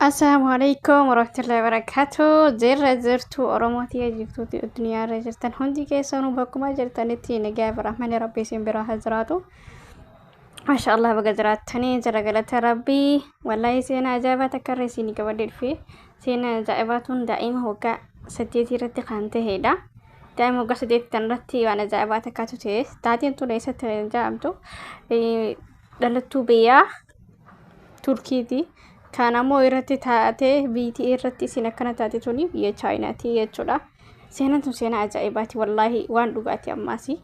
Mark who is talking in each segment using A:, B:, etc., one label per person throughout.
A: السلام عليكم ورحمة الله وبركاته. زرتو أروماتي جبتو الدنيا رجرتن هندي كيسانو بكما جرتنتي نجاب الرحمن ربي سنبرا هزراتو ما شاء الله بقدراتني جرجلت ربي والله سينا أجابة كرسيني كبدل فيه سينا جائباتون دائما وقع سديتي رتي خانته هيدا دائما وقع سديتي تنرتي وانا جائبات كاتو تيس تاتين تو ليست جامتو دلتو بيا تركي دي كان مو إرتي تاتي بيتي إرتي سينا كانت تاتي توني بيا تشايناتي يجودا سينا تو سينا أجائباتي والله وان لغاتي أماسي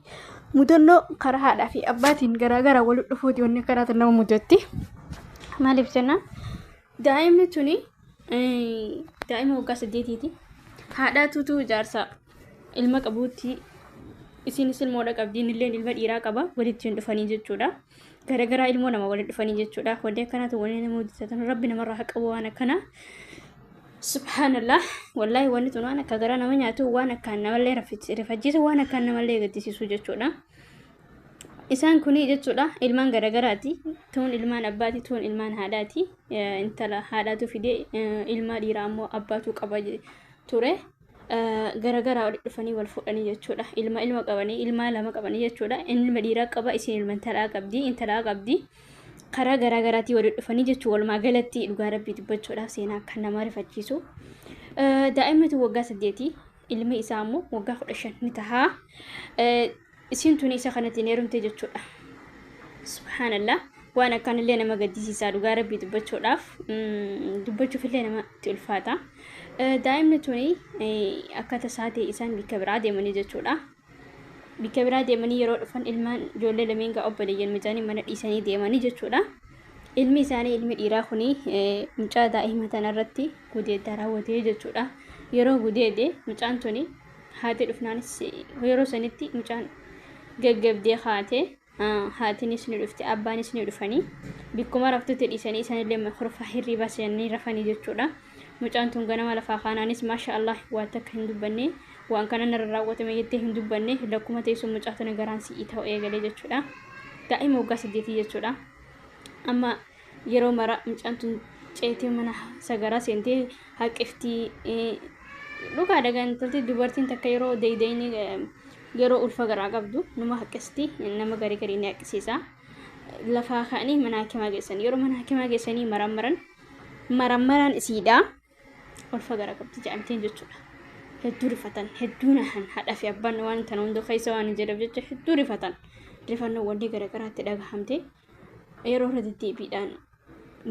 A: مدنو قرها في أباتين غرا ولو دفوتي وني قرات نو مدتي ما لبسنا دائما توني دائما وقا سديتي هذا توتو جارسا ilma qabuutti isinis ilmoodha qabdiin illee ilma dhiiraa qaba walitti hin dhufanii jechuudha garagaraa ilmoo nama walitti dhufanii jechuudha wadee akkanaatu wani nama hojjetatan rabbi namarraa haa qabu waan akkana subhanallah wallahi wanni tun waan akka garaa nama nyaatu waan akkaan namallee rifachiisu waan akkaan namallee gaddisiisu jechuudha isaan kuni jechuudha ilmaan garagaraati tuun ilmaan abbaati tuun ilmaan haadhaati intala haadhaatu fide ilma dhiiraa ammoo abbaatu qaba ture garagara walitti dhufanii wal fuudhanii jechuudha ilma qabanii ilma lama qabanii jechuudha ilma dhiiraa qaba isin ilma intalaa qabdi karaa garagaraatti walitti dhufanii jechuudha walumaa galatti dhugaa rabbii dubbachuudhaaf seenaa kan nama rifachiisu daa'imni waggaa 8 ilmi isaa ammoo waggaa 15 ni taha isin tuni isa kanatti neerumte jechuudha subhanallah waan akkan illee nama gaddisiisaa dhugaa rabbii dubbachuudhaaf dubbachuuf illee nama ulfaata daa'imni tuni akkata saatee isaan bikka biraa deemanii jechuudha bikka biraa deemanii yeroo dhufan ilmaan ijoollee lameen gaa obboleeyyan mijaanii mana dhiisanii deemanii jechuudha ilmi isaanii ilmi dhiiraa kuni mucaa daa'ima tanarratti gudeeddaa raawwatee jechuudha yeroo gudeede mucaan tuni haati dhufnaanis yeroo sanitti mucaan gaggabdee haatee haatinis ni dhufte abbaanis ni dhufanii bikkuma raftutti dhiisanii isaanillee makhrufa hirriba seenanii rafanii jechuudha mucaan tun ganama lafaa kaanaanis maasha Allah waan takka hin dubbanne waan kana narra raawwatame jettee hin dubbanne lakkuma teessoo mucaa tana garaan si'ii ta'u eegalee jechuudha daa'ima waggaa 8 jechuudha amma yeroo mara mucaan tun ceetee mana sagaraa seentee haqiftii dhugaa dagantalti dubartiin takka yeroo deeydayni yeroo ulfa garaa qabdu nama haqqisti nama garii ni haqisiisa lafaa kaanii mana hakimaa geessan yeroo mana hakimaa geessanii marammaran isiidha ulfa garaa qabdi jedhamteen jechuudha hedduu rifatan hedduu nahan haadha fi abbaan waan tan hundi keessa waan jedhaf jecha hedduu rifannoo wanni garagaraatti dhagahamte yeroo deddeebiidhaan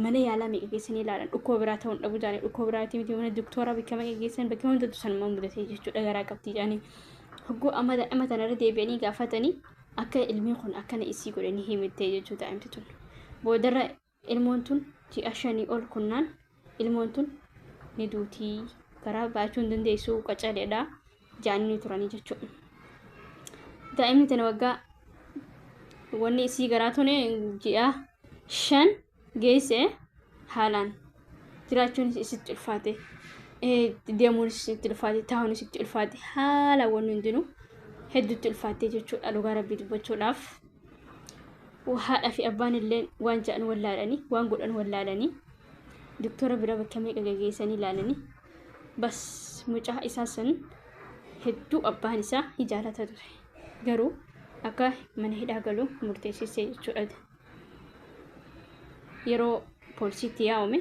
A: mana yaalaa meeqa geessanii ilaalan dhukkoo biraa ta'uun dhabu jaanii dhukkoo biraatii miti mana doktora bakka meeqa geessan bakka hundatu sanuma mudatee jechuudha garaa qabdi jaanii hogguu amma tanarra deebi'anii gaafatanii akka ilmi kun akkana isii godhanii himtee jechuudha daa'imti tun boodarra ilmoon tun ji'a 5 ol kunnaan ilmoon tun ni duutii garaa baachuu hin dandeessu qacaleedha jaanii turanii jechuudha daa'imni tana waggaa wanni isii garaa tun ji'a 5 geesse haalaan jiraachuun isitti ulfaate deemuun isitti ulfaate taa'uun isitti ulfaate haala wanni hundinuu hedduutti ulfaatee jechuudha dhugaa rabbii dubbachuudhaaf haadha fi abbaan illee waan ja'an wallaalanii waan godhan wallaalanii doktora bira bakka meeqa geessanii ilaalanii bas mucaa isaa san hedduu abbaan isaa jaalata ture garuu akka mana hidhaa galu murteessisee jechuudha yeroo poolisiitti yaa'ume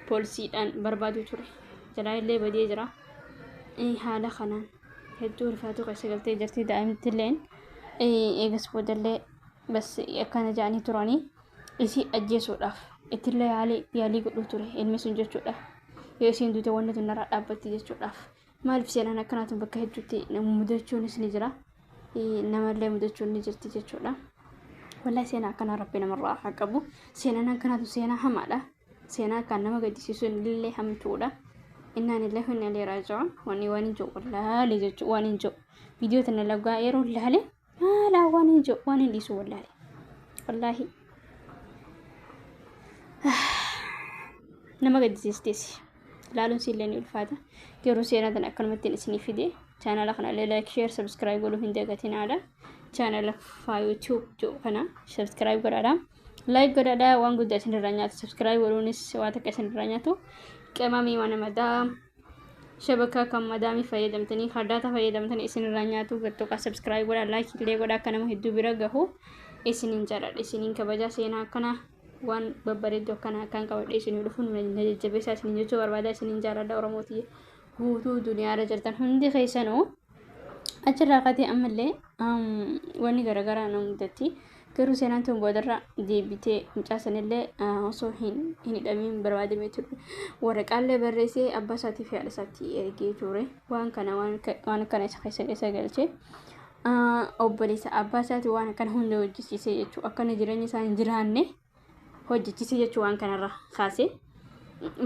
A: poolisiidhaan barbaadu ture jalaa illee badee jira haala kanaan hedduu rifaatu keessa galtee jirti daa'imti illeen eegas boodallee bas akkana ja'anii turanii isii ajjeesuudhaaf ittillee yaalii godhuu ture ilmi sun jechuudha yoo isiin duute wanni tun narraa dhaabbatti jechuudhaaf maaliif seenaan akkanaatu bakka hedduutti mudachuunis ni jira namallee mudachuun ni jirti jechuudha wallahi seenaa akkana rabbi namarraa haa qabu seenaan akkanaatu seenaa hamaadha seenaa kan nama gaddisiisu illee hamtuudha innaan illee hunna illee raaji'uun waan hin jiru wallahi jechuudha waan hin jiru viidiyoo tana lagaa yeroo ilaale haala waan hin jiru waan hin dhiisu wallahi nama gaddisiisteesi ilaaluun siillee ni ulfaata yeroo seenaa tana akkanumatti isinii fide chaanala kana illee like share subscribe godhuu hin dagatinaa channel fa YouTube jo kana subscribe godhadha لايك godhadhaa waan guddaa isinirraa nyaatu subscribe godhuunis waa takka isinirraa nyaatu qamamii mana madaam shabakaa kan madaamii fayyadamtanii hardaata fayyadamtanii isinirraa nyaatu gattoqa subscribe godhaa like illee godhaa akka nama hedduu bira gahu isiniin jaalladha isiniin kabajaa seenaa akkana waan babbareedduu akkana akkaan qabadhe isinii dhufuun na jajjabeessaa isiniin jechuu barbaada isiniin jaalladha Oromootii guutuu duniyaarra jirtan hundi keessanuu achirraa qatee ammallee wanni garagaraa nu mudatti garuu seenaan tun boodarra deebitee mucaasanillee osoo hin hidhamiin barbaadamee ture waraqaallee barreessee abbaa isaatii fi haadha isaatti ergee ture waan kana waan akkana isa galchee obboleessa abbaa isaatii waan akkana hunda hojjechiisee jechuu akkana jireenya isaa hin jiraanne hojjechiisee jechuu waan kanarra kaasee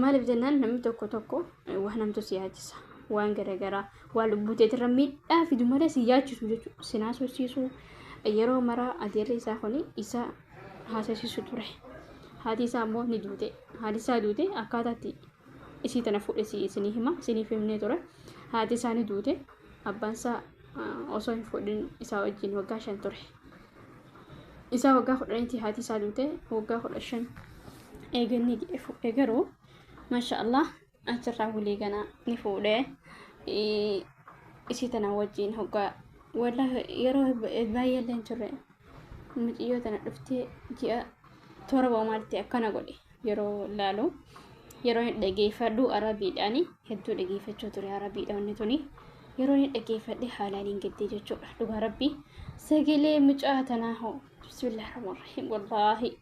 A: maaliif jennaan namni tokko waan namtu si yaachisa waan garagaraa waan lubbuuteetirra miidhaa fidu malee si yaachisu jechuudha sinaa sochiisuu yeroo maraa adeerri isaa kuni isa haasasiisu ture haati isaa immoo ni duute haati isaa duute akkaataatti isii tana fuudhe isinii hima isiniif himnee ture haati isaa ni duute abbaan isaa osoo hin fuudhin isaa wajjin waggaa 5 ture isaa waggaa 10 haati isaa duute waggaa 15 eeganni eegaruu maashaallah achirraa walii ganaa ni fuudhee isii tana wajjin hoggaa wallahi yeroo baay'ee leen turre muciyyoo tana dhuftee ji'a torba maalitti akkana godhe yeroo laalu yeroo hin dhageeffadhu arabiidhaani hedduu dhageeffachuu ture arabiidha wanni tuni yeroo hin dhageeffadhe haalaan hin gaddee jechuudha dhugaa rabbii sagalee mucaa tanaa hoo bismillaahi rahmaani rahiim wallaahi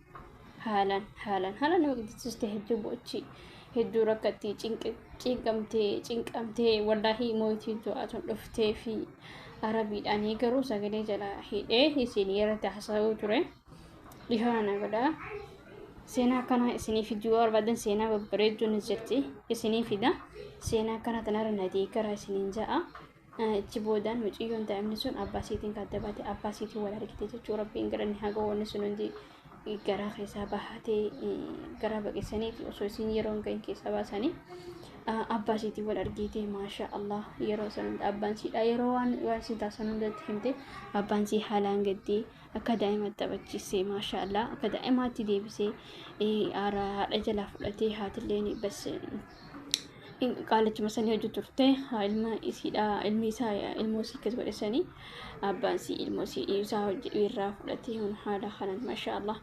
A: haalaan nama gaddisiiste hedduu bochi hedduu rakkatti cinqamtee wallaahi mootii du'aatuun dhuftee fi arabiidhaan garuu sagalee jala hidhee isin irratti haasa'uu ture dhihaana godhaa seenaa kana isinii fiduu barbaadan seenaa babbareedduun jirti isinii fida seenaa kana tanarra nadii gara isiniin ja'a ichi boodaan muciyyoon daa'imni sun abbaasiitiin kaddabaate abbaasiitiin wal argite jechuu rabbiin garanni haga wanni sun hundi garaa keessaa bahatee garaa baqessaniiti osoo isin yeroo hin gahin keessaa baasanii abbaasiitiin wal argite maasha Allah yeroo san abbaan siidha yeroo waan sitaa san hundatti himte abbaan sii haalaan gaddee akka daa'ima taphachiisee maasha Allah akka daa'imaatti deebisee haadha jalaa fudhatee haatillee bas qaalichuma sanii hojii turte ilmi isaa ilmoo sii akkas godhesanii abbaan sii ilmoo sii isaa hojii irraa fudhatee haadha kanan maasha Allah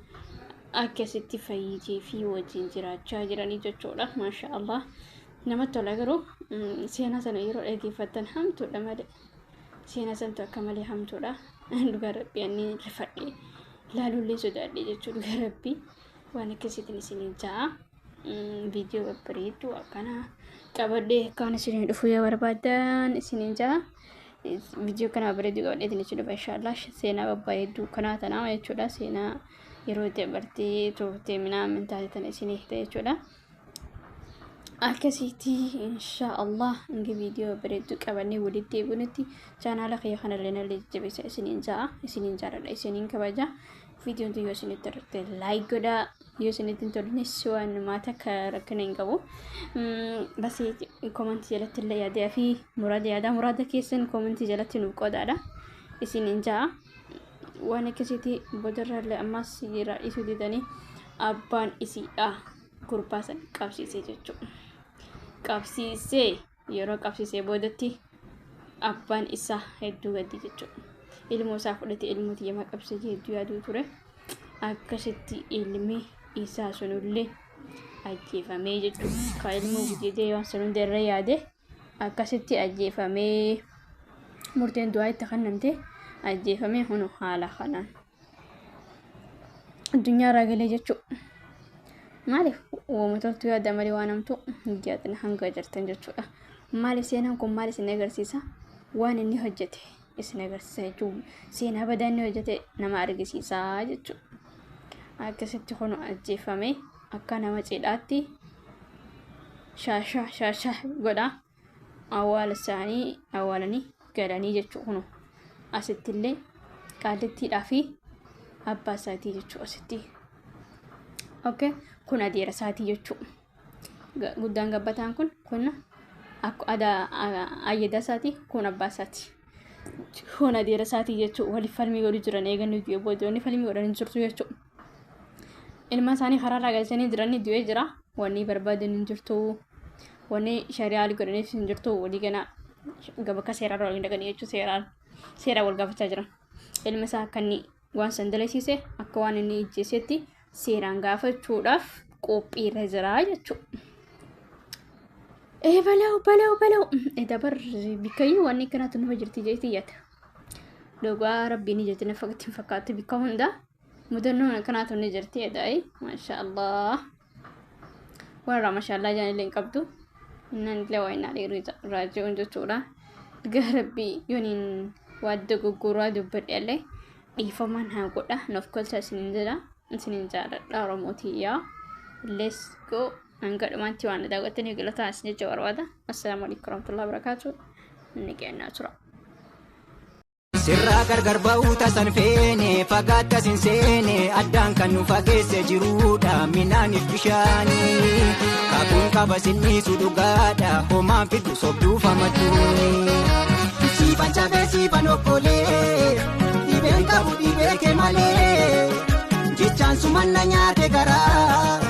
A: akkasitti fayyitee fi wajjin jiraachaa jiranii jechuudha maasha Allah namatti tola garuu seenaa sana yeroo dhageeffattan hamtuudha malee seenaa santu akka malee hamtuudha dhugaa rabbii ani rifadhee laalullee sodaadhee jechuudha dhugaa rabbii waan akkasiitiin isiniin ja'a viidiyoo babbareedduu akkana qabadhee akkaan isiniin dhufuu yoo barbaadan isiniin ja'a viidiyoo kana babbareedduu qabadheetiin itti dhufa inshaallah seenaa babbareedduu kanaa tanaa jechuudha seenaa yeroo dabartee turtee minaamin taasisan isiniif ta'e jechuudha. akkasitti inshaallah ingi viidiyoo babbareedduu qabannee walitti eeguutti chaanaala kiyya kanallee nallee jajjabeessa isiniin ja'a isiniin jaalladha isiniin kabaja viidiyoon tun yoo isinitti tolate laayik godhaa yoo isinitti hin tolnes waan maata akka rakkina hin qabu basi koomentii jalatti illee yaadaa fi muraada keessan koomentii jalatti nuuf qodaadha isiniin ja'a waan akkasitti boodarraallee ammas jira isuu didanii abbaan isiidha gurbaa san qabsiisee jechuudha qabsiisee yeroo qabsiisee boodatti abbaan isaa hedduu gaddi jechuudha ilmoo isaa fudhatee ilmooti yema qabsiisee hedduu yaaduu ture akkasitti ilmi isaa sunullee ajjeefamee jechuudha ka ilmoo guddee waan sun hundarra yaade akkasitti ajjeefamee murteen du'aa itti kennamte ajjeefamee hunu haala kanaan addunyaa ragalee jechuudha maaliif uummatatu yaada malee waan namtu hojjetan hanga jirtan jechuudha maaliif seenaan kun maal isin agarsiisa waan inni hojjete isin agarsiisa jechuudha seenaa badaa inni hojjete nama argisiisa jechuudha akkasitti kun ajjeefame akka nama cidhaatti shaashaa godha awwaala isaanii awwaalanii galanii jechuudha kun asittillee qaalittiidhaa fi abbaa isaatii jechuudha asitti okay kun adeera isaatii jechuudha guddaan gabbataan kun akka ayyada isaatii kun abbaa isaati kun adeera isaatii jechuudha waliif falmii godhu jiran eegannu biyya booddee falmii godhan jirtu jechuudha ilma isaanii karaarraa galchanii jiranii du'ee jira. Wanni barbaadan hin jirtu. Wanni shari'aa godhaniif hin jirtu. Walii gana bakka seeraarra waliin dhaqanii jechuun seeraa wal gaafachaa jiran. Ilma isaa akka inni waan san dalasiise akka waan inni ijjeesetti seeraan gaafachuudhaaf qophiirra jira jechuudha. Balau. Dabar bikkayyuu wanni akkanaatu nama jirti jeetii yaada. Dhugaa rabbiin ijatti na fakkaatti bikka hunda. Mudannoo akkanaatu ni jirti yaadaayi. Maashaallah. Warra maashaallah jaanileen qabdu. Innaan illee waa innaa raaja'uun jechuudha. Dhugaa rabbii yooniin waadda goggoraa dubbadhe illee dhiifamaan haa godha. Nuuf kolcha isiniin jedha. Isiniin jaaladha Oromootii yaa. Let's go. Hanga dhumaatti waan daawwattanii galataa isin jecha barbaada. Assalaamu alaikum warahmatullahi wabarakatuh. Inni kennaa tura.
B: Sirraa gargar ba'uu tasan feene fagaatta sin seene addaan kan nu fageesse jiruudha minaaniif bishaanii kakuun qaba sinniisu dhugaadha homaan fiddu sobduu famadduuni siifan cabee siifan okkolee dhibeen qabu dhibee kee malee jechaan sumanna nyaate garaa